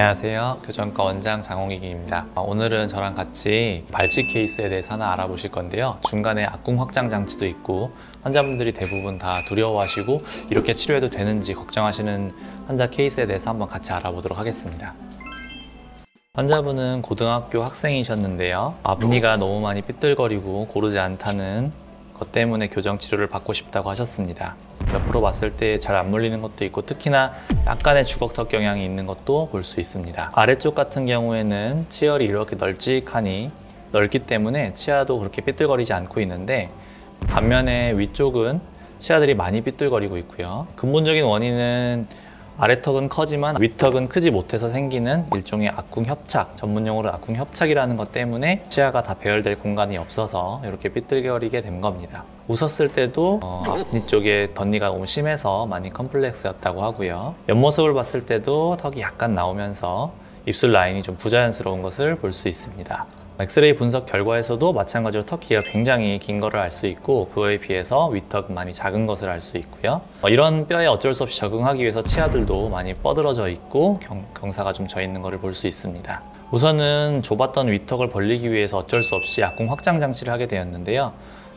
안녕하세요. 교정과 원장 장홍익입니다. 오늘은 저랑 같이 발치 케이스에 대해서 하나 알아보실 건데요. 중간에 악궁 확장 장치도 있고 환자분들이 대부분 다 두려워하시고 이렇게 치료해도 되는지 걱정하시는 환자 케이스에 대해서 한번 같이 알아보도록 하겠습니다. 환자분은 고등학교 학생이셨는데요. 앞니가 너무 많이 삐뚤거리고 고르지 않다는 것 때문에 교정 치료를 받고 싶다고 하셨습니다. 옆으로 봤을 때 잘 안 물리는 것도 있고 특히나 약간의 주걱턱 경향이 있는 것도 볼 수 있습니다. 아래쪽 같은 경우에는 치열이 이렇게 널찍하니 넓기 때문에 치아도 그렇게 삐뚤거리지 않고 있는데 반면에 위쪽은 치아들이 많이 삐뚤거리고 있고요. 근본적인 원인은 아래턱은 커지만 윗턱은 크지 못해서 생기는 일종의 악궁 협착, 전문용어로 악궁 협착이라는 것 때문에 치아가 다 배열될 공간이 없어서 이렇게 삐뚤거리게 된 겁니다. 웃었을 때도 앞니 쪽에 덧니가 너무 심해서 많이 컴플렉스였다고 하고요. 옆모습을 봤을 때도 턱이 약간 나오면서 입술 라인이 좀 부자연스러운 것을 볼 수 있습니다. 엑스레이 분석 결과에서도 마찬가지로 턱 길이가 굉장히 긴 거를 알 수 있고 그거에 비해서 윗턱은 많이 작은 것을 알 수 있고요. 이런 뼈에 어쩔 수 없이 적응하기 위해서 치아들도 많이 뻗어져 있고 경사가 좀 져 있는 것을 볼 수 있습니다. 우선은 좁았던 윗턱을 벌리기 위해서 어쩔 수 없이 악궁 확장 장치를 하게 되었는데요.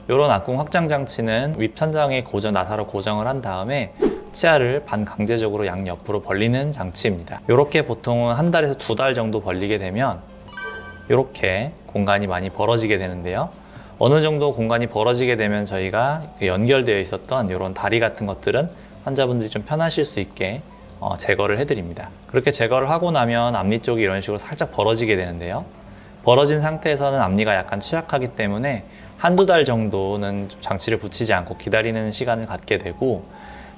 이런 악궁 확장 장치는 윗천장에 나사로 고정을 한 다음에 치아를 반강제적으로 양옆으로 벌리는 장치입니다. 이렇게 보통은 한 달에서 2달 정도 벌리게 되면 이렇게 공간이 많이 벌어지게 되는데요. 어느 정도 공간이 벌어지게 되면 저희가 연결되어 있었던 이런 다리 같은 것들은 환자분들이 좀 편하실 수 있게 제거를 해드립니다. 그렇게 제거를 하고 나면 앞니 쪽이 이런 식으로 살짝 벌어지게 되는데요. 벌어진 상태에서는 앞니가 약간 취약하기 때문에 한두 달 정도는 장치를 붙이지 않고 기다리는 시간을 갖게 되고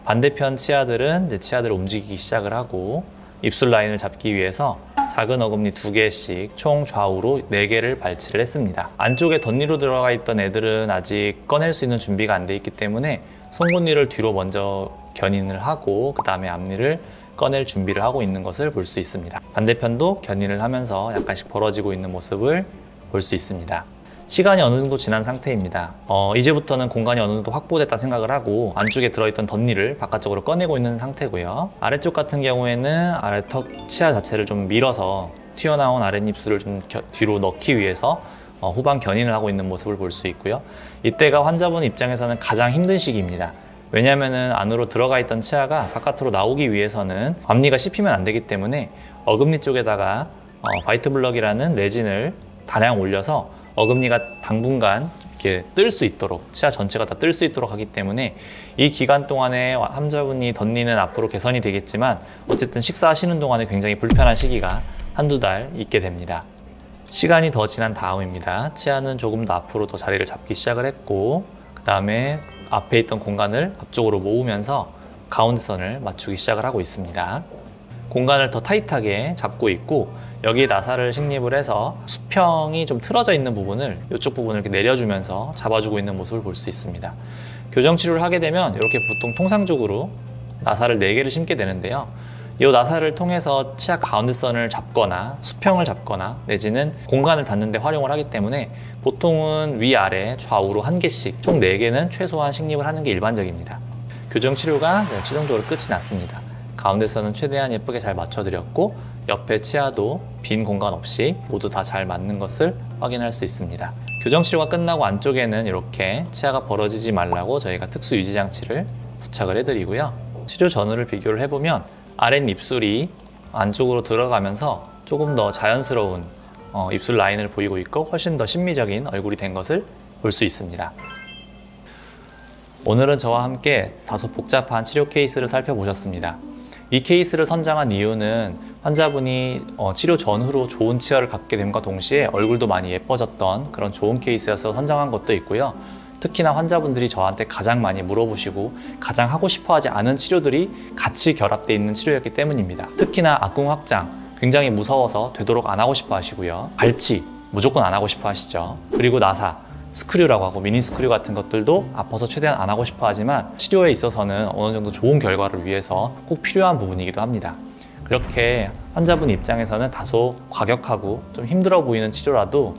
반대편 치아들은 이제 치아들을 움직이기 시작을 하고 입술 라인을 잡기 위해서 작은 어금니 2개씩 총 좌우로 4개를 발치를 했습니다. 안쪽에 덧니로 들어가 있던 애들은 아직 꺼낼 수 있는 준비가 안 돼 있기 때문에 송곳니를 뒤로 먼저 견인을 하고 그 다음에 앞니를 꺼낼 준비를 하고 있는 것을 볼 수 있습니다. 반대편도 견인을 하면서 약간씩 벌어지고 있는 모습을 볼 수 있습니다. 시간이 어느 정도 지난 상태입니다. 이제부터는 공간이 어느 정도 확보됐다 생각을 하고 안쪽에 들어있던 덧니를 바깥쪽으로 꺼내고 있는 상태고요. 아래쪽 같은 경우에는 아래턱 치아 자체를 좀 밀어서 튀어나온 아랫입술을 좀 뒤로 넣기 위해서 후방 견인을 하고 있는 모습을 볼 수 있고요. 이때가 환자분 입장에서는 가장 힘든 시기입니다. 왜냐하면 안으로 들어가 있던 치아가 바깥으로 나오기 위해서는 앞니가 씹히면 안 되기 때문에 어금니 쪽에다가 화이트 블럭이라는 레진을 다량 올려서 어금니가 당분간 이렇게 뜰 수 있도록 치아 전체가 다 뜰 수 있도록 하기 때문에 이 기간 동안에 환자분이 덧니는 앞으로 개선이 되겠지만 어쨌든 식사하시는 동안에 굉장히 불편한 시기가 한두 달 있게 됩니다. 시간이 더 지난 다음입니다. 치아는 조금 더 앞으로 더 자리를 잡기 시작을 했고 그 다음에 앞에 있던 공간을 앞쪽으로 모으면서 가운데선을 맞추기 시작을 하고 있습니다. 공간을 더 타이트하게 잡고 있고 여기에 나사를 식립을 해서 수평이 좀 틀어져 있는 부분을 이쪽 부분을 이렇게 내려주면서 잡아주고 있는 모습을 볼 수 있습니다. 교정 치료를 하게 되면 이렇게 보통 통상적으로 나사를 4개를 심게 되는데요. 이 나사를 통해서 치아 가운데선을 잡거나 수평을 잡거나 내지는 공간을 닫는 데 활용을 하기 때문에 보통은 위아래 좌우로 1개씩 총 4개는 최소한 식립을 하는 게 일반적입니다. 교정 치료가 최종적으로 끝이 났습니다. 가운데선은 최대한 예쁘게 잘 맞춰드렸고 옆에 치아도 빈 공간 없이 모두 다 잘 맞는 것을 확인할 수 있습니다. 교정 치료가 끝나고 안쪽에는 이렇게 치아가 벌어지지 말라고 저희가 특수 유지 장치를 부착을 해드리고요. 치료 전후를 비교를 해보면 아랫입술이 안쪽으로 들어가면서 조금 더 자연스러운 입술 라인을 보이고 있고 훨씬 더 심미적인 얼굴이 된 것을 볼 수 있습니다. 오늘은 저와 함께 다소 복잡한 치료 케이스를 살펴보셨습니다. 이 케이스를 선정한 이유는 환자분이 치료 전후로 좋은 치아를 갖게 됨과 동시에 얼굴도 많이 예뻐졌던 그런 좋은 케이스여서 선정한 것도 있고요. 특히나 환자분들이 저한테 가장 많이 물어보시고 가장 하고 싶어 하지 않은 치료들이 같이 결합되어 있는 치료였기 때문입니다. 특히나 악궁 확장, 굉장히 무서워서 되도록 안 하고 싶어 하시고요. 발치, 무조건 안 하고 싶어 하시죠. 그리고 나사, 스크류라고 하고 미니 스크류 같은 것들도 아파서 최대한 안 하고 싶어 하지만 치료에 있어서는 어느 정도 좋은 결과를 위해서 꼭 필요한 부분이기도 합니다. 그렇게 환자분 입장에서는 다소 과격하고 좀 힘들어 보이는 치료라도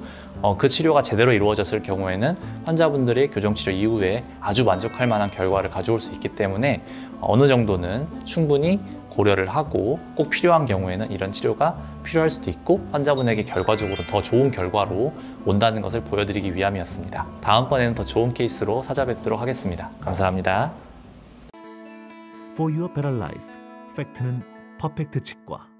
그 치료가 제대로 이루어졌을 경우에는 환자분들의 교정치료 이후에 아주 만족할 만한 결과를 가져올 수 있기 때문에 어느 정도는 충분히 고려를 하고 꼭 필요한 경우에는 이런 치료가 필요할 수도 있고 환자분에게 결과적으로 더 좋은 결과로 온다는 것을 보여드리기 위함이었습니다. 다음번에는 더 좋은 케이스로 찾아뵙도록 하겠습니다. 감사합니다. For your better life, 팩트는 퍼펙트 치과.